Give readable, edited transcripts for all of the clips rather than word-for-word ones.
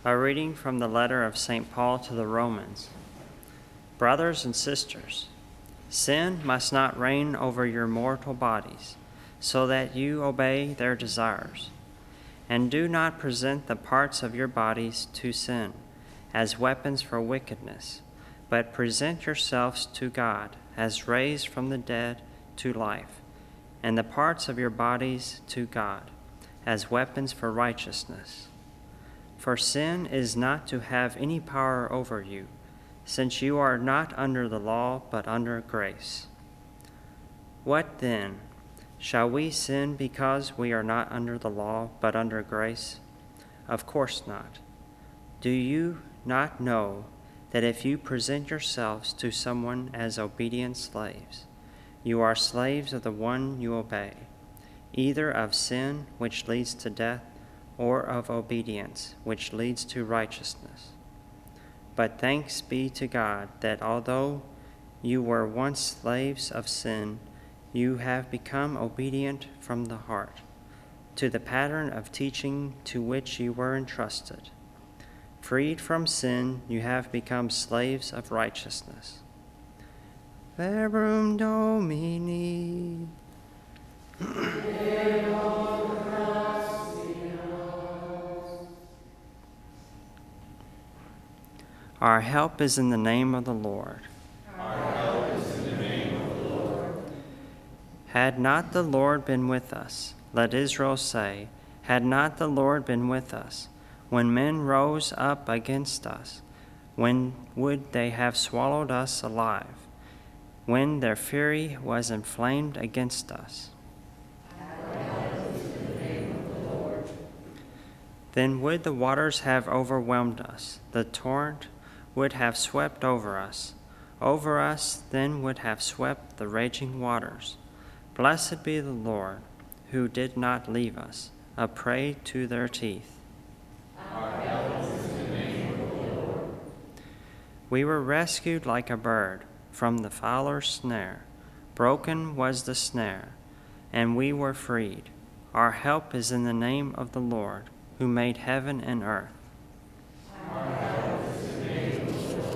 A reading from the letter of St. Paul to the Romans. Brothers and sisters, sin must not reign over your mortal bodies, so that you obey their desires. And do not present the parts of your bodies to sin as weapons for wickedness, but present yourselves to God as raised from the dead to life, and the parts of your bodies to God as weapons for righteousness. For sin is not to have any power over you, since you are not under the law but under grace. What then? Shall we sin because we are not under the law but under grace? Of course not. Do you not know that if you present yourselves to someone as obedient slaves, you are slaves of the one you obey, either of sin, which leads to death, or of obedience, which leads to righteousness? But thanks be to God that although you were once slaves of sin, you have become obedient from the heart to the pattern of teaching to which you were entrusted. Freed from sin, you have become slaves of righteousness. Verbum Domini. Our help is in the name of the Lord. Our help is in the name of the Lord. Had not the Lord been with us, let Israel say, had not the Lord been with us, when men rose up against us, when would they have swallowed us alive, when their fury was inflamed against us? Our help is in the name of the Lord. Then would the waters have overwhelmed us, the torrent would have swept over us then would have swept the raging waters. Blessed be the Lord, who did not leave us a prey to their teeth. Our help is in the name of the Lord. We were rescued like a bird from the fowler's snare. Broken was the snare, and we were freed. Our help is in the name of the Lord, who made heaven and earth. Our help is in the name of the Lord.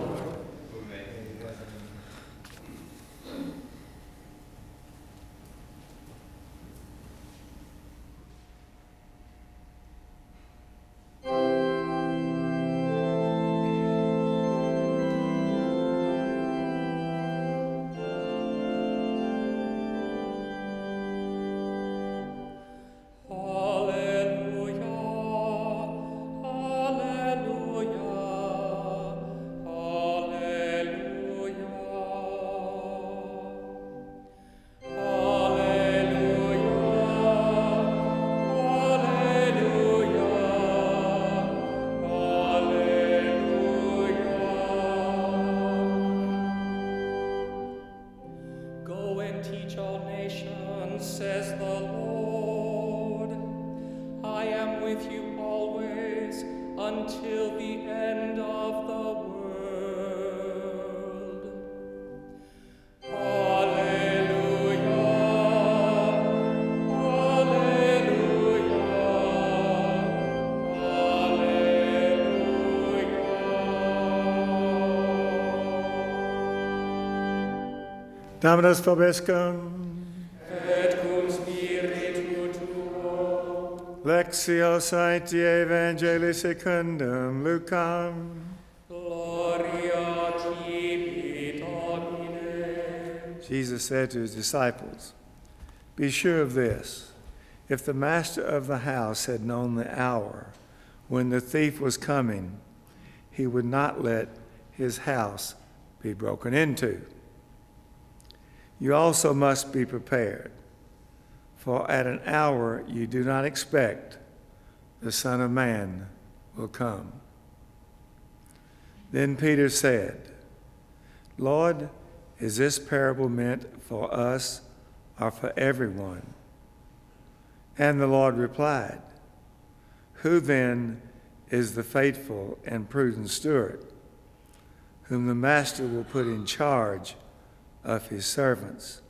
Dominus vobiscum. Et cum spiritu tuo. Lectio Sancti Evangelii secundum Lucam. Gloria tibi, Domine. Jesus said to his disciples, "Be sure of this, if the master of the house had known the hour when the thief was coming, he would not let his house be broken into. You also must be prepared, for at an hour you do not expect, the Son of Man will come." Then Peter said, "Lord, is this parable meant for us or for everyone?" And the Lord replied, "Who then is the faithful and prudent steward, whom the master will put in charge of his servants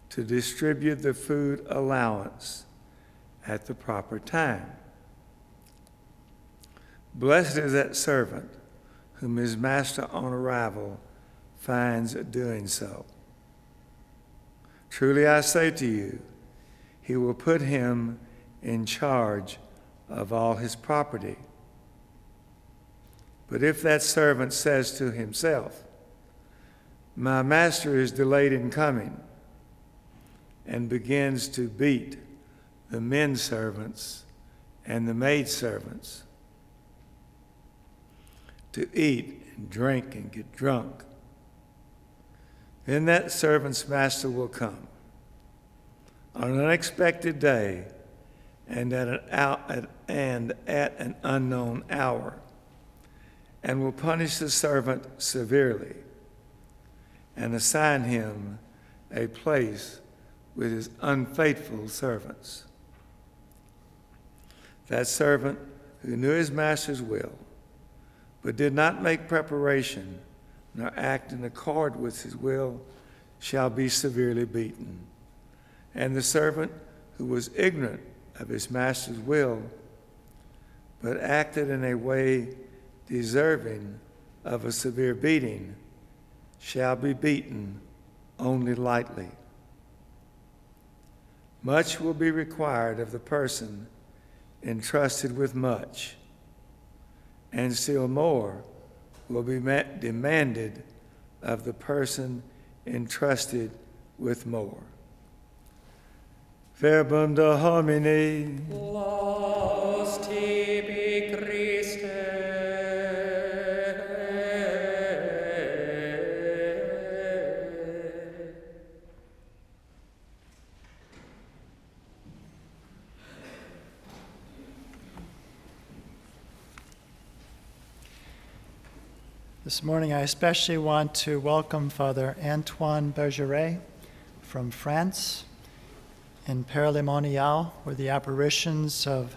to distribute the food allowance at the proper time? Blessed is that servant whom his master on arrival finds doing so. Truly I say to you, he will put him in charge of all his property. But if that servant says to himself, my master is delayed in coming, and begins to beat the men servants and the maid servants, to eat and drink and get drunk, then that servant's master will come on an unexpected day and at an unknown hour, and will punish the servant severely and assign him a place with his unfaithful servants. That servant who knew his master's will, but did not make preparation nor act in accord with his will, shall be severely beaten. And the servant who was ignorant of his master's will, but acted in a way deserving of a severe beating, shall be beaten only lightly. Much will be required of the person entrusted with much, and still more will be demanded of the person entrusted with more. Verbum Domini. Laus tibi Christe. This morning I especially want to welcome Father Antoine Bergeret from France in Père-le-Monial, where the apparitions of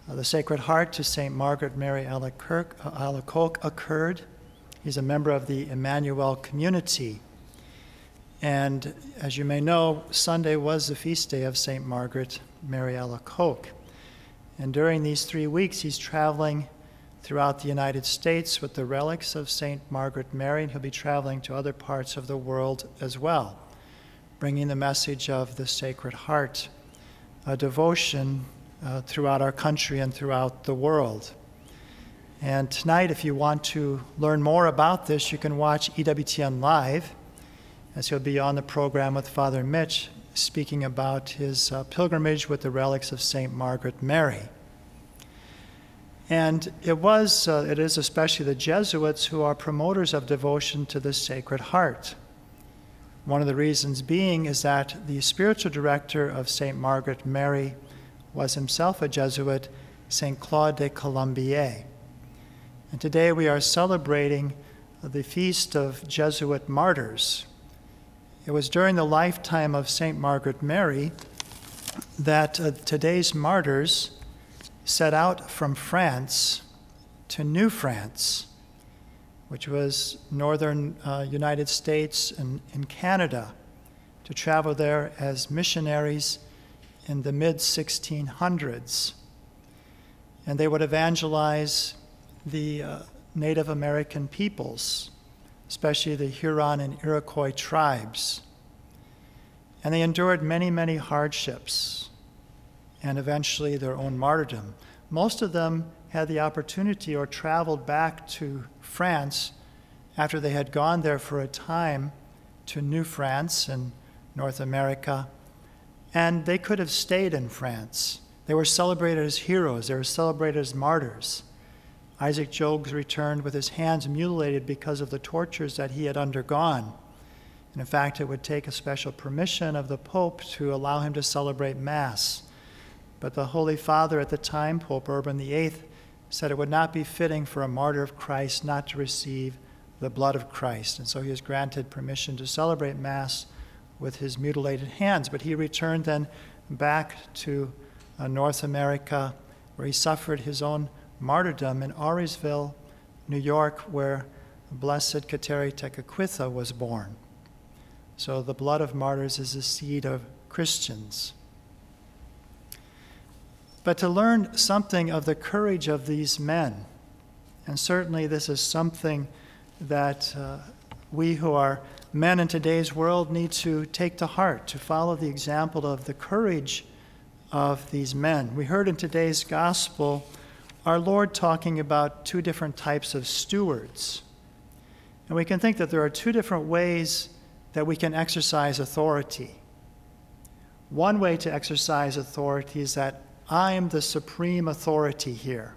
the Sacred Heart to St. Margaret Mary Alacoque occurred. He's a member of the Emmanuel community. And as you may know, Sunday was the feast day of St. Margaret Mary Alacoque. And during these 3 weeks, he's traveling throughout the United States with the relics of St. Margaret Mary, and he'll be traveling to other parts of the world as well, bringing the message of the Sacred Heart, a devotion throughout our country and throughout the world. And tonight, if you want to learn more about this, you can watch EWTN Live, as he'll be on the program with Father Mitch, speaking about his pilgrimage with the relics of St. Margaret Mary. And it is especially the Jesuits who are promoters of devotion to the Sacred Heart. One of the reasons being is that the spiritual director of St. Margaret Mary was himself a Jesuit, St. Claude de Colombier. And today we are celebrating the feast of Jesuit martyrs. It was during the lifetime of St. Margaret Mary that today's martyrs set out from France to New France, which was northern United States and Canada, to travel there as missionaries in the mid-1600s. And they would evangelize the Native American peoples, especially the Huron and Iroquois tribes. And they endured many, many hardships, and eventually their own martyrdom. Most of them had the opportunity or traveled back to France after they had gone there for a time to New France in North America, and they could have stayed in France. They were celebrated as heroes. They were celebrated as martyrs. Isaac Jogues returned with his hands mutilated because of the tortures that he had undergone. And in fact, it would take a special permission of the Pope to allow him to celebrate Mass. But the Holy Father at the time, Pope Urban VIII, said it would not be fitting for a martyr of Christ not to receive the blood of Christ. And so he was granted permission to celebrate Mass with his mutilated hands. But he returned then back to North America, where he suffered his own martyrdom in Auriesville, New York, where Blessed Kateri Tekakwitha was born. So the blood of martyrs is the seed of Christians. But to learn something of the courage of these men, And certainly this is something that we who are men in today's world need to take to heart, to follow the example of the courage of these men. We heard in today's gospel our Lord talking about two different types of stewards. And we can think that there are two different ways that we can exercise authority. One way to exercise authority is that I am the supreme authority here.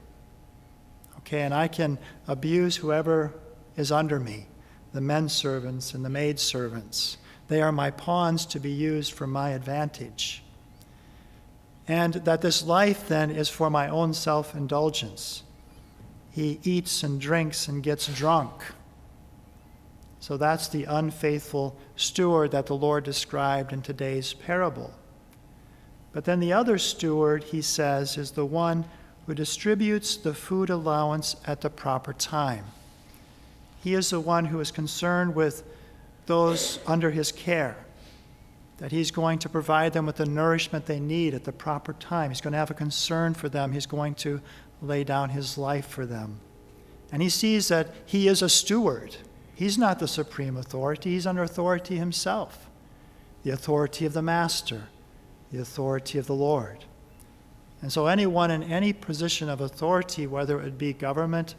Okay, and I can abuse whoever is under me, the men servants and the maid servants. They are my pawns to be used for my advantage. And that this life then is for my own self-indulgence. He eats and drinks and gets drunk. So that's the unfaithful steward that the Lord described in today's parable. But then the other steward, he says, is the one who distributes the food allowance at the proper time. He is the one who is concerned with those under his care, that he's going to provide them with the nourishment they need at the proper time. He's going to have a concern for them. He's going to lay down his life for them. And he sees that he is a steward. He's not the supreme authority. He's under authority himself, the authority of the master, the authority of the Lord. And so anyone in any position of authority, whether it be government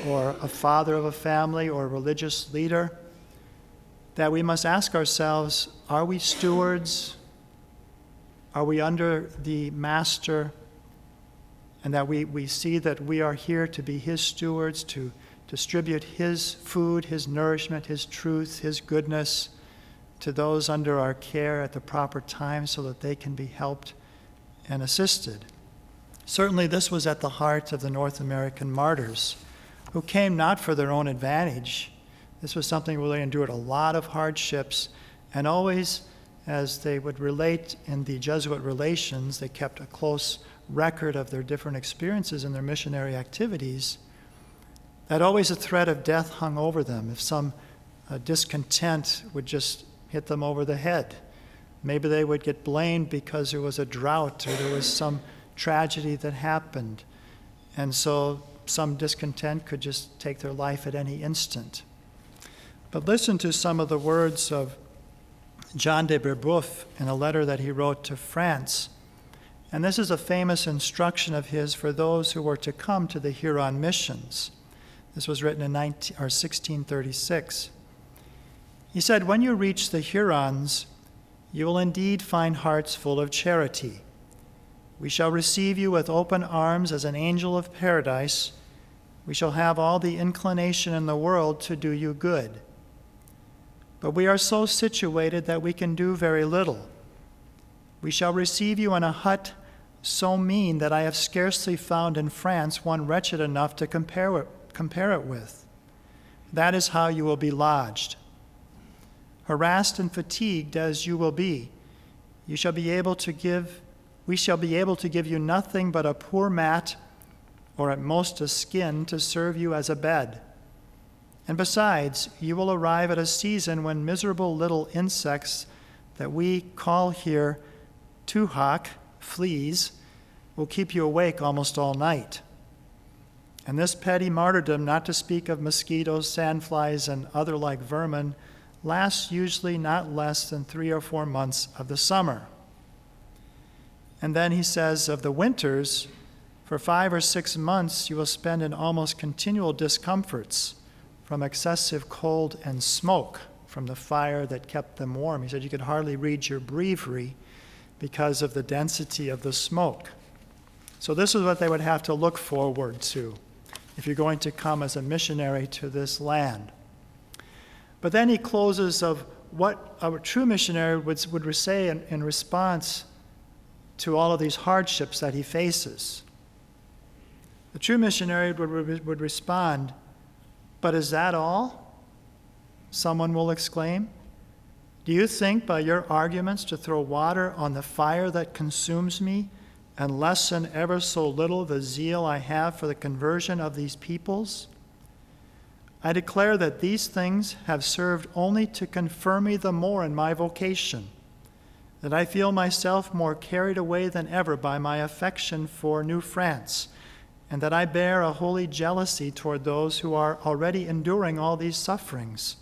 or a father of a family or a religious leader, that we must ask ourselves, are we stewards? Are we under the master? And that we see that we are here to be his stewards, to distribute his food, his nourishment, his truth, his goodness to those under our care at the proper time so that they can be helped and assisted. Certainly this was at the heart of the North American martyrs, who came not for their own advantage. This was something where they endured a lot of hardships, and always, as they would relate in the Jesuit relations, they kept a close record of their different experiences in their missionary activities, that always a threat of death hung over them if some discontent would just hit them over the head. Maybe they would get blamed because there was a drought or there was some tragedy that happened. And so some discontent could just take their life at any instant. But listen to some of the words of John de Brebeuf in a letter that he wrote to France. And this is a famous instruction of his for those who were to come to the Huron missions. This was written in 1636. He said, "When you reach the Hurons, you will indeed find hearts full of charity. We shall receive you with open arms as an angel of paradise. We shall have all the inclination in the world to do you good. But we are so situated that we can do very little. We shall receive you in a hut so mean that I have scarcely found in France one wretched enough to compare it with. That is how you will be lodged. Harassed and fatigued as you will be, we shall be able to give you nothing but a poor mat, or at most a skin, to serve you as a bed. And besides, you will arrive at a season when miserable little insects that we call here tuhak, fleas, will keep you awake almost all night. And this petty martyrdom, not to speak of mosquitoes, sandflies, and other like vermin, lasts usually not less than 3 or 4 months of the summer." And then he says of the winters, for 5 or 6 months you will spend in almost continual discomforts from excessive cold and smoke from the fire that kept them warm. He said you could hardly read your breviary because of the density of the smoke. So this is what they would have to look forward to if you're going to come as a missionary to this land. But then he closes of what a true missionary would say in response to all of these hardships that he faces. The true missionary would respond, "But is that all?" Someone will exclaim. "Do you think by your arguments to throw water on the fire that consumes me and lessen ever so little the zeal I have for the conversion of these peoples? I declare that these things have served only to confirm me the more in my vocation, that I feel myself more carried away than ever by my affection for New France and that I bear a holy jealousy toward those who are already enduring all these sufferings.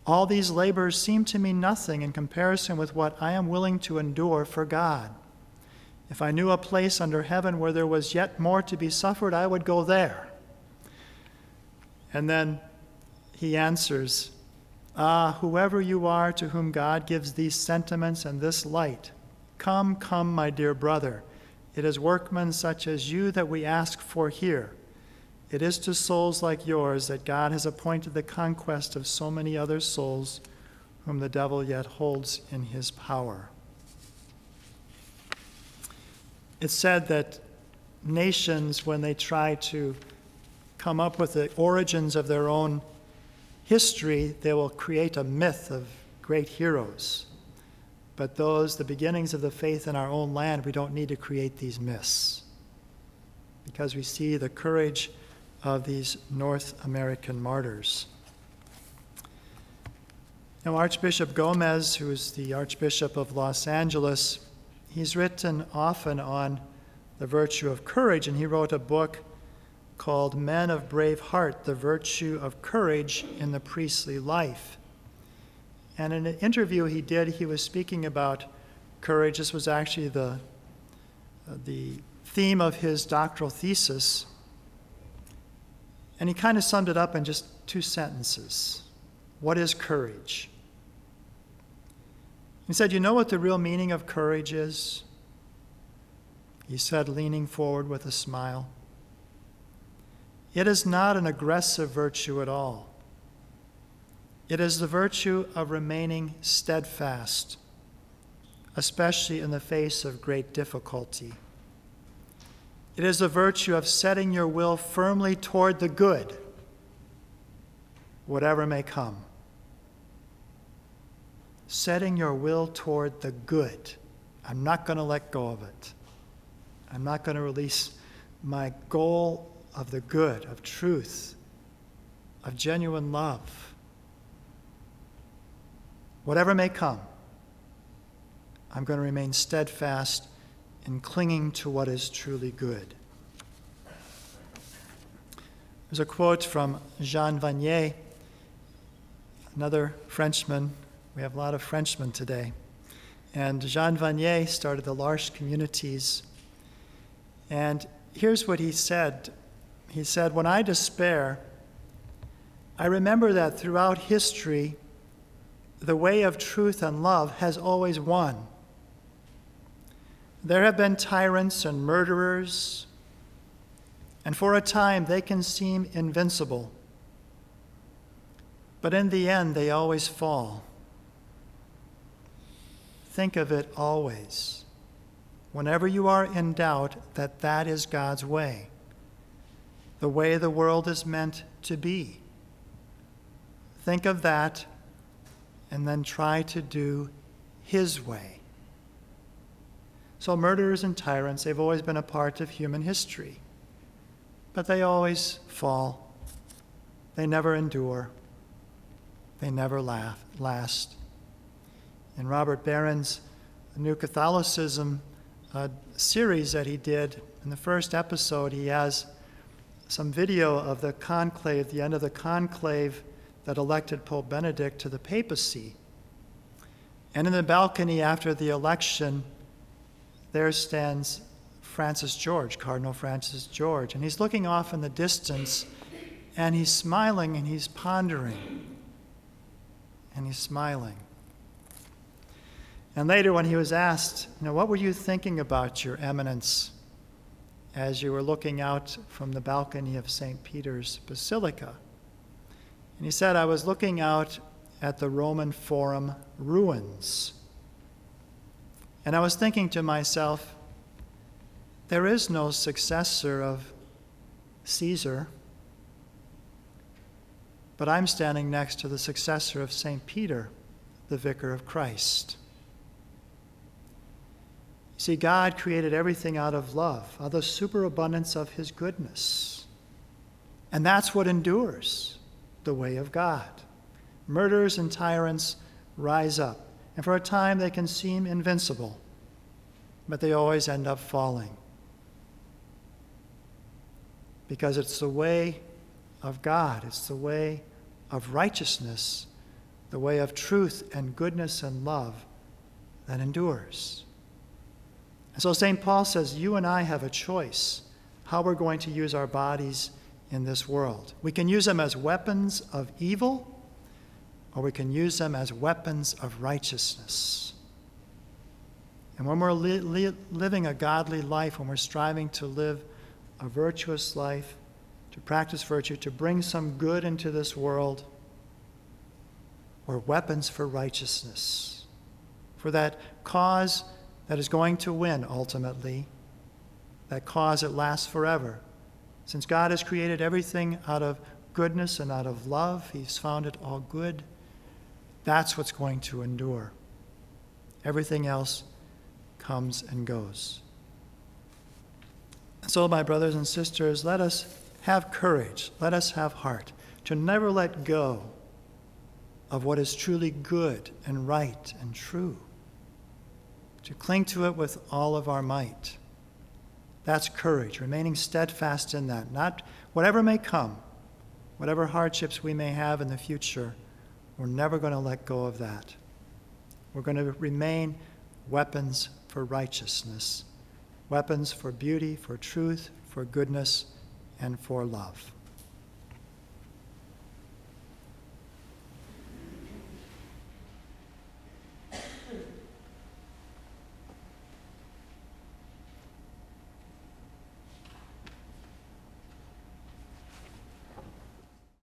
All these labors seem to me nothing in comparison with what I am willing to endure for God. If I knew a place under heaven where there was yet more to be suffered, I would go there. And then he answers, Ah, whoever you are to whom God gives these sentiments and this light, come, come, my dear brother. It is workmen such as you that we ask for here. It is to souls like yours that God has appointed the conquest of so many other souls whom the devil yet holds in his power. It's said that nations, when they try to come up with the origins of their own history, they will create a myth of great heroes. But the beginnings of the faith in our own land, we don't need to create these myths, because we see the courage of these North American martyrs. Now, Archbishop Gomez, who is the Archbishop of Los Angeles, he's written often on the virtue of courage, and he wrote a book called Men of Brave Heart, The Virtue of Courage in the Priestly Life. And in an interview he did, he was speaking about courage. This was actually the theme of his doctoral thesis. And he kind of summed it up in just 2 sentences. What is courage? He said, you know what the real meaning of courage is? He said, leaning forward with a smile. It is not an aggressive virtue at all. It is the virtue of remaining steadfast, especially in the face of great difficulty. It is the virtue of setting your will firmly toward the good, whatever may come. Setting your will toward the good. I'm not going to let go of it. I'm not going to release my goal of the good, of truth, of genuine love. Whatever may come, I'm going to remain steadfast in clinging to what is truly good. There's a quote from Jean Vanier, another Frenchman. We have a lot of Frenchmen today. And Jean Vanier started the L'Arche communities. And here's what he said. He said, when I despair, I remember that throughout history, the way of truth and love has always won. There have been tyrants and murderers, and for a time they can seem invincible. But in the end, they always fall. Think of it always, whenever you are in doubt, that that is God's way, the way the world is meant to be. Think of that, and then try to do His way. So murderers and tyrants, they've always been a part of human history, but they always fall. They never endure. They never last. In Robert Barron's New Catholicism series that he did, in the first episode, he has some video of the conclave, the end of the conclave that elected Pope Benedict to the papacy. And in the balcony after the election, there stands Francis George, Cardinal Francis George, and he's looking off in the distance, and he's smiling, and he's pondering, and he's smiling. And later when he was asked, what were you thinking about, Your Eminence, as you were looking out from the balcony of St. Peter's Basilica? And he said, I was looking out at the Roman Forum ruins. And I was thinking to myself, there is no successor of Caesar, but I'm standing next to the successor of St. Peter, the Vicar of Christ. See, God created everything out of love, out of the superabundance of His goodness. And that's what endures, the way of God. Murderers and tyrants rise up, and for a time they can seem invincible, but they always end up falling. because it's the way of God. It's the way of righteousness, the way of truth and goodness and love that endures. And so St. Paul says, you and I have a choice how we're going to use our bodies in this world. We can use them as weapons of evil, or we can use them as weapons of righteousness. And when we're living a godly life, when we're striving to live a virtuous life, to practice virtue, to bring some good into this world, we're weapons for righteousness, for that cause that is going to win ultimately, that cause that lasts forever. Since God has created everything out of goodness and out of love, he's found it all good. That's what's going to endure. Everything else comes and goes. And so, my brothers and sisters, let us have courage, let us have heart to never let go of what is truly good and right and true, to cling to it with all of our might. That's courage, remaining steadfast in that. Not whatever may come, whatever hardships we may have in the future, we're never going to let go of that. We're going to remain weapons for righteousness, weapons for beauty, for truth, for goodness, and for love.